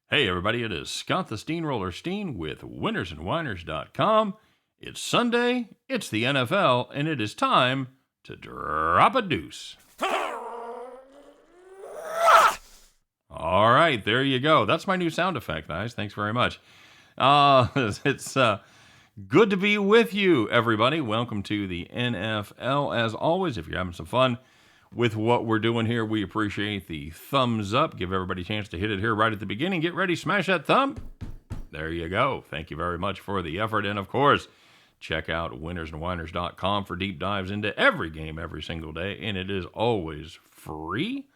Hey everybody, it is Scott the Steehnroller Steen with winnersandwhiners.com. It's Sunday, it's the NFL, and it is time to drop a deuce. All right, there you go. That's my new sound effect, guys. Thanks very much. It's good to be with you, everybody. Welcome to the NFL. As always, if you're having some fun with what we're doing here, we appreciate the thumbs up. Give everybody a chance to hit it here right at the beginning. Get ready, smash that thumb. There you go. Thank you very much for the effort. And of course, check out winnersandwhiners.com for deep dives into every game every single day. And it is always free.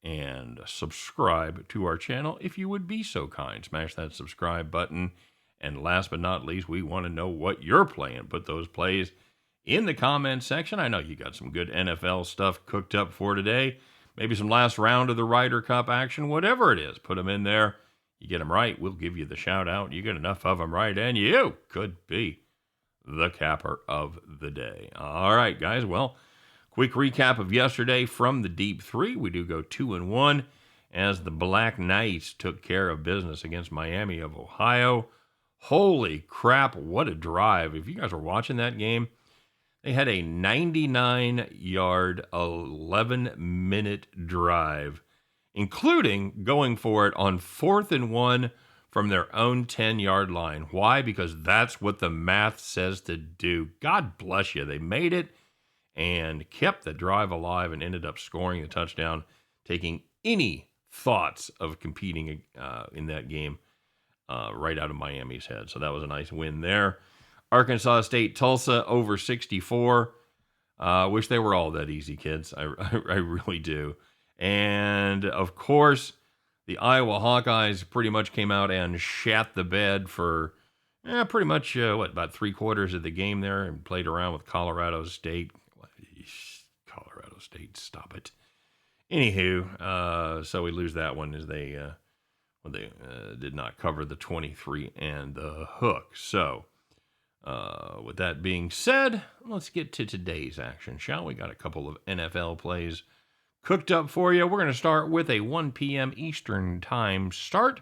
And subscribe to our channel if you would be so kind. Smash that subscribe button. And last but not least, we want to know what you're playing. Put those plays in the comments section. I know you got some good NFL stuff cooked up for today. Maybe some last round of the Ryder Cup action, whatever it is. Put them in there. You get them right, we'll give you the shout out. You get enough of them right, and you could be the capper of the day. All right, guys. Well, quick recap of yesterday from the Deep Three. We do go 2-1 as the Black Knights took care of business against Miami of Ohio. Holy crap, what a drive. If you guys were watching that game, they had a 99-yard, 11-minute drive, including going for it on 4th and 1 from their own 10-yard line. Why? Because that's what the math says to do. God bless you. They made it and kept the drive alive and ended up scoring the touchdown, taking any thoughts of competing in that game right out of Miami's head. So that was a nice win there. Arkansas State, Tulsa over 64. Wish they were all that easy, kids. I really do. And, of course, the Iowa Hawkeyes pretty much came out and shat the bed for pretty much, about 3/4 of the game there and played around with Colorado State. Colorado State, stop it. Anywho, so we lose that one as they did not cover the 23 and the hook. So, with that being said, let's get to today's action, shall we? Got a couple of NFL plays cooked up for you. We're going to start with a 1 p.m. Eastern time start,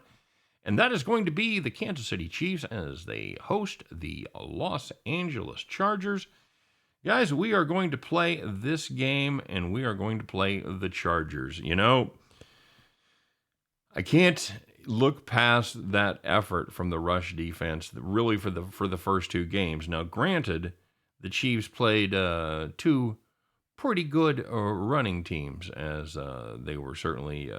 and that is going to be the Kansas City Chiefs as they host the Los Angeles Chargers. Guys, we are going to play this game, and we are going to play the Chargers. You know, I can't look past that effort from the rush defense, really for the first two games. Now, granted, the Chiefs played two pretty good running teams, as they were certainly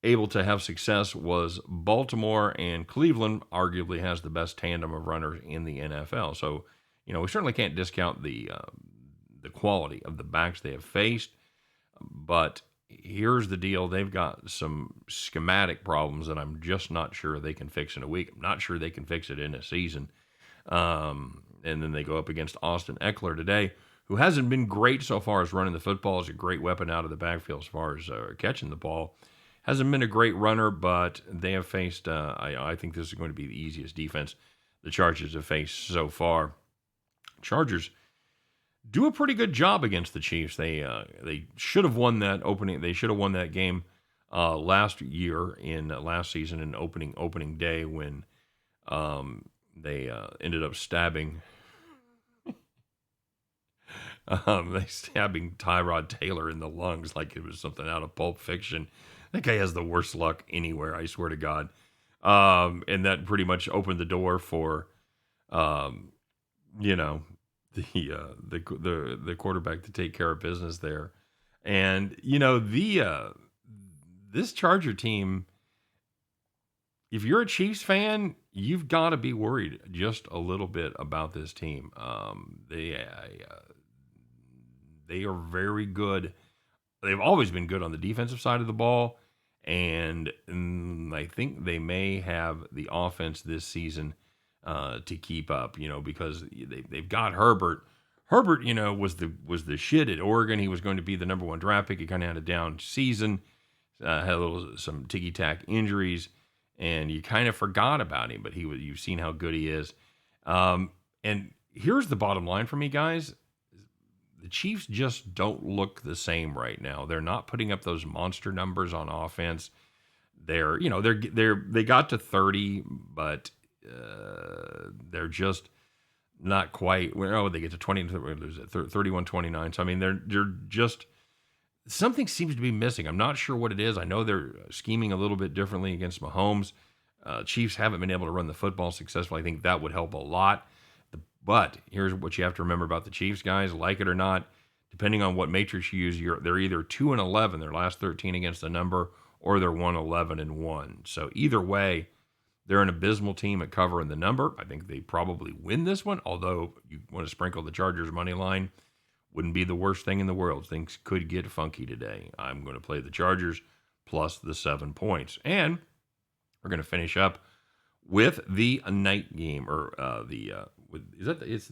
able to have success. Was Baltimore and Cleveland arguably has the best tandem of runners in the NFL. So, you know, we certainly can't discount the quality of the backs they have faced, but here's the deal. They've got some schematic problems that I'm just not sure they can fix in a week. I'm not sure they can fix it in a season. And then they go up against Austin Eckler today, who hasn't been great so far as running the football. Is a great weapon out of the backfield as far as catching the ball. Hasn't been a great runner, but they have faced, I think this is going to be the easiest defense the Chargers have faced so far. Chargers do a pretty good job against the Chiefs. They should have won that opening. They should have won that game last season in opening day when they ended up stabbing Tyrod Taylor in the lungs like it was something out of Pulp Fiction. That guy has the worst luck anywhere, I swear to God. And that pretty much opened the door for the quarterback to take care of business there. And, you know, this Charger team, if you're a Chiefs fan, you've got to be worried just a little bit about this team. They are very good. They've always been good on the defensive side of the ball, and I think they may have the offense this season to keep up, you know, because they've got Herbert. Herbert, you know, was the shit at Oregon. He was going to be the number one draft pick. He kind of had a down season, had some ticky-tack injuries, and you kind of forgot about him. But you've seen how good he is. And here's the bottom line for me, guys. The Chiefs just don't look the same right now. They're not putting up those monster numbers on offense. they got to 30, but they're just not quite. Oh, they get to 20, 31-29. So I mean, they're just something seems to be missing. I'm not sure what it is. I know they're scheming a little bit differently against Mahomes. Chiefs haven't been able to run the football successfully. I think that would help a lot. But here's what you have to remember about the Chiefs, guys. Like it or not, depending on what matrix you use, they're either 2-11, their last 13 against the number, or they're 1-11-1. So either way, they're an abysmal team at covering the number. I think they probably win this one, although you want to sprinkle the Chargers money line. Wouldn't be the worst thing in the world. Things could get funky today. I'm going to play the Chargers plus the 7 points. And we're going to finish up with the night game, or that is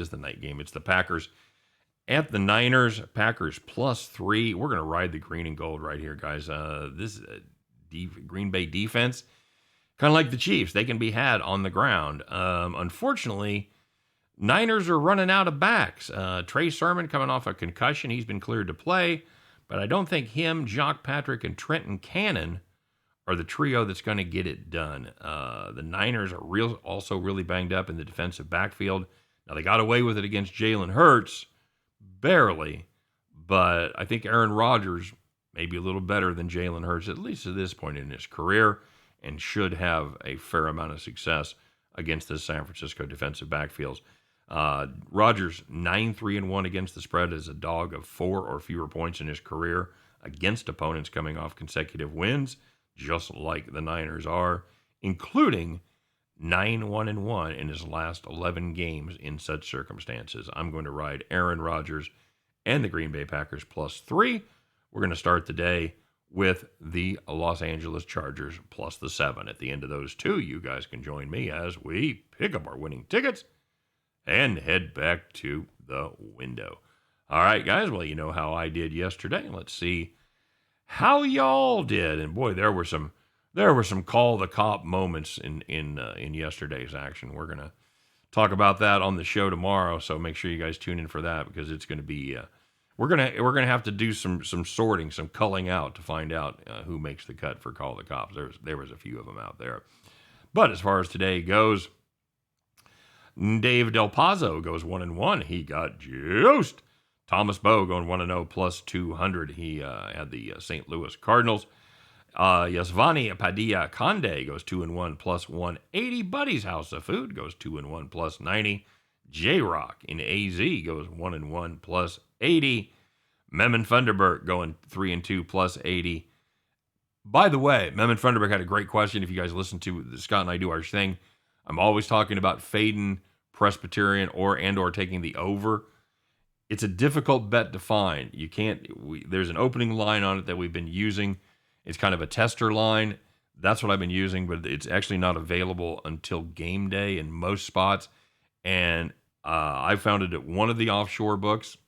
the night game. It's the Packers at the Niners. Packers plus 3. We're going to ride the green and gold right here, guys. This Green Bay defense, kind of like the Chiefs, they can be had on the ground. Unfortunately, Niners are running out of backs. Trey Sermon coming off a concussion. He's been cleared to play, but I don't think him, Jock Patrick, and Trenton Cannon are the trio that's going to get it done. The Niners are also really banged up in the defensive backfield. Now, they got away with it against Jalen Hurts, barely, but I think Aaron Rodgers may be a little better than Jalen Hurts, at least at this point in his career, and should have a fair amount of success against the San Francisco defensive backfields. Rodgers 9-3-1 against the spread as a dog of 4 or fewer points in his career against opponents coming off consecutive wins, just like the Niners are, including 9-1-1 in his last 11 games in such circumstances. I'm going to ride Aaron Rodgers and the Green Bay Packers plus 3. We're going to start the day with the Los Angeles Chargers plus the 7. At the end of those two, you guys can join me as we pick up our winning tickets and head back to the window. All right, guys. Well, you know how I did yesterday. Let's see how y'all did. And boy, there were some call the cop moments in yesterday's action. We're gonna talk about that on the show tomorrow. So make sure you guys tune in for that, because it's gonna be we're gonna have to do some sorting, some culling out to find out who makes the cut for call the cops. There was a few of them out there. But as far as today goes, Dave Del Pazzo goes 1-1. He got juiced. Thomas Bowe going 1-0 plus 200. He had the St. Louis Cardinals. Yasvani Padilla Conde goes 2-1 plus 180. Buddy's House of Food goes 2-1 plus 90. J-Rock in AZ goes 1-1 plus 80. Memon Funderburk going 3-2 plus 80. By the way, Memon Funderburk had a great question. If you guys listen to Scott and I do our thing, I'm always talking about fading Presbyterian or taking the over. It's a difficult bet to find. You can't. There's an opening line on it that we've been using. It's kind of a tester line. That's what I've been using, but it's actually not available until game day in most spots. And I found it at one of the offshore books.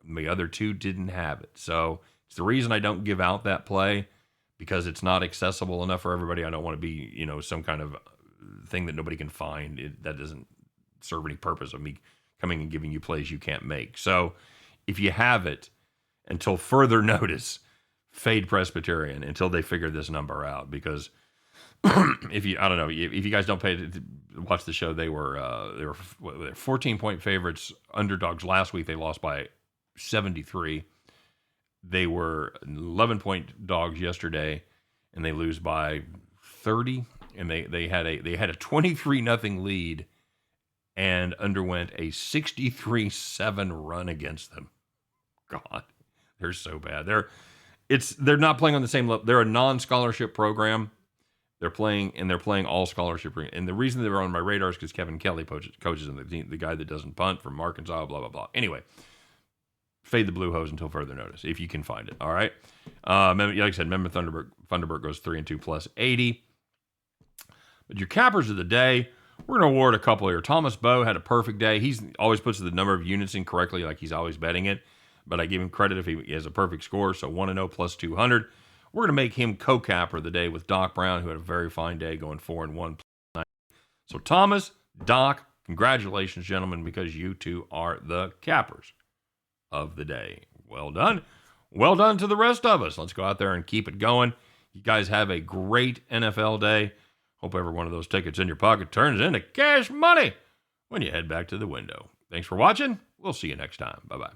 The other two didn't have it. So it's the reason I don't give out that play, because it's not accessible enough for everybody. I don't want to be, some kind of thing that nobody can find. That doesn't serve any purpose of me coming and giving you plays you can't make. So if you have it, until further notice, fade Presbyterian until they figure this number out. Because if you guys don't watch the show, they were 14-point favorites, underdogs last week. They lost by 73. They were 11-point dogs yesterday, and they lose by 30. And they had a 23-0 lead and underwent a 63-7 run against them. God, they're so bad. They're not playing on the same level. They're a non-scholarship program. They're playing all scholarship. And the reason they were on my radar is because Kevin Kelly coaches them, the guy that doesn't punt from Arkansas, blah, blah, blah. Anyway, fade the Blue Hose until further notice, if you can find it. All right. Like I said, Memon Thunderbird goes 3-2 plus 80. But your cappers of the day, we're going to award a couple here. Thomas Bowe had a perfect day. He's always puts the number of units in correctly, like he's always betting it. But I give him credit if he has a perfect score. So 1-0 plus 200. We're going to make him co-capper of the day with Doc Brown, who had a very fine day going 4-1 plus 9. So Thomas, Doc, congratulations, gentlemen, because you two are the cappers of the day. Well done. Well done to the rest of us. Let's go out there and keep it going. You guys have a great NFL day. Hope every one of those tickets in your pocket turns into cash money when you head back to the window. Thanks for watching. We'll see you next time. Bye-bye.